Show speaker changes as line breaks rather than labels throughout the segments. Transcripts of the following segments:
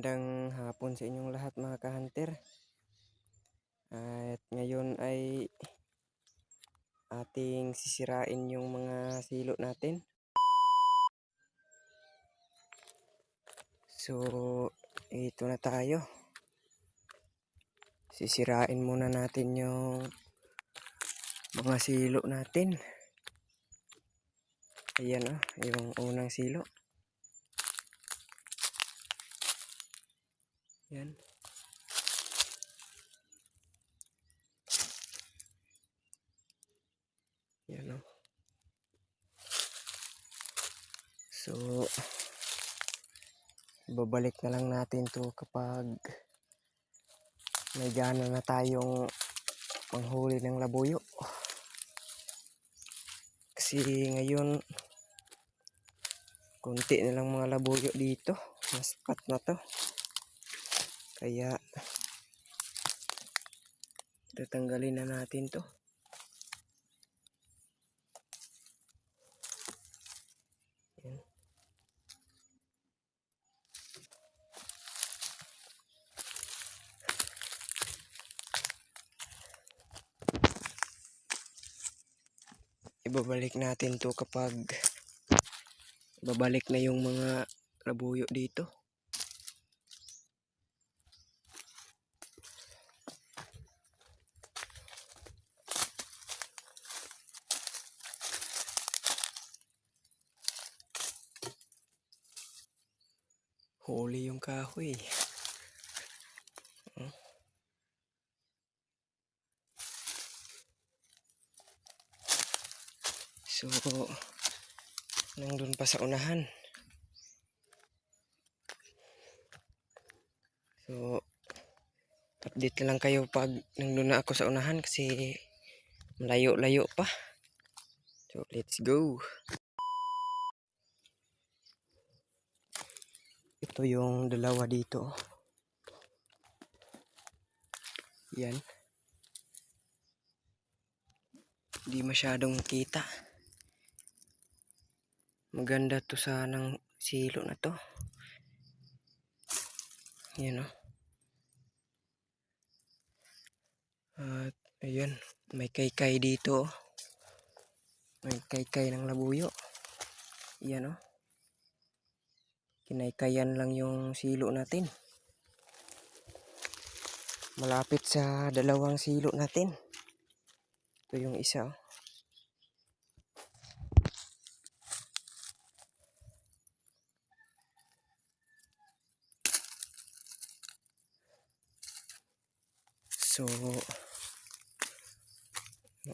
Magandang hapon sa inyong lahat mga ka-hunter. At ngayon ay ating sisirain yung mga silo natin. So, ito na tayo. Sisirain muna natin yung mga silo natin. Ayan yung unang silo. Yan. Yan So, babalik na lang natin to kapag may gana na tayong panghuli ng labuyo. Kasi ngayon, konti na lang mga labuyo dito. Maspat na to. Kaya, tatanggalin na natin to. Yan. Ibabalik natin to kapag babalik na yung mga labuyo dito. Huli yung kahoy. So, nandun pa sa unahan. So, update na lang kayo pag nandun na ako sa unahan kasi malayo-layo pa. So, let's go. Ito yung dalawa dito. Yan. Hindi masyadong kita. Maganda to sanang silo na to. Yan At ayun, may kaykay dito. May kaykay ng labuyo. Yan Kinaykayan lang yung silo natin. Malapit sa dalawang silo natin. Ito yung isa. So,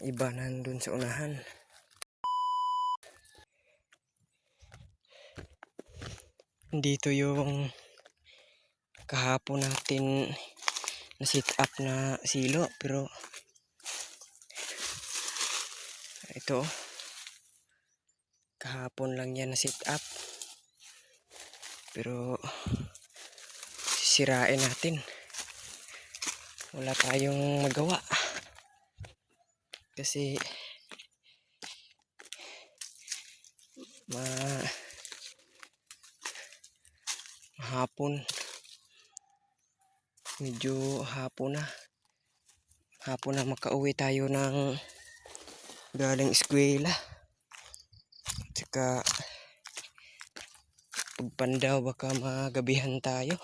iba nandun sa unahan. Dito yung kahapon natin na sit up na silo, pero ito kahapon lang yan na sit up, pero sisirain natin. Wala tayong magawa kasi hapon, medyo hapon na makauwi tayo ng galing eskwela. Tsaka pagpandaw baka magabihan tayo,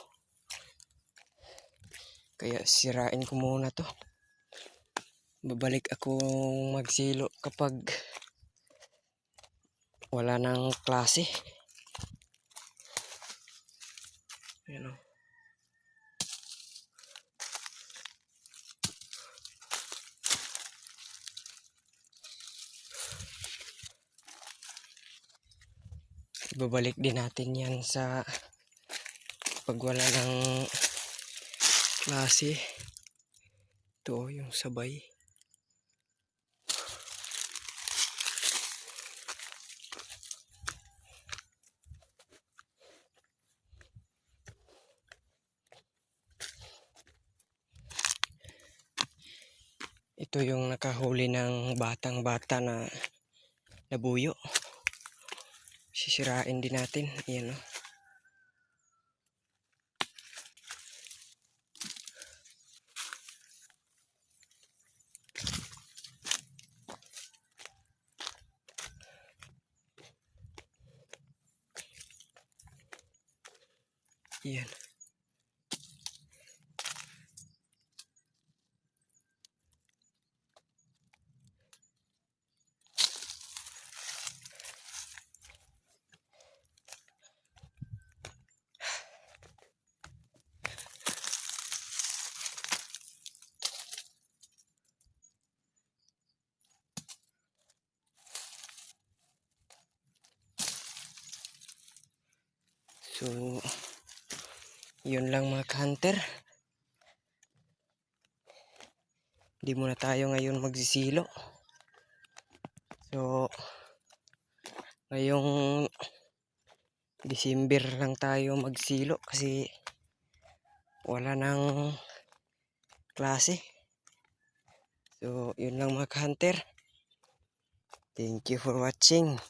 kaya sirain ko muna to. Babalik ako magsilo kapag wala nang klase. Yan Ibabalik din natin yan sa pag wala ng klase. Ito yung sabay. Ito yung nakahuli ng batang-bata na labuyo. Sisirain din natin. Ayan Yan. So, yun lang mga hunter. Hindi muna tayo ngayon magsisilo. So, ngayong December lang tayo magsilo kasi wala nang klase. So, yun lang mga hunter. Thank you for watching.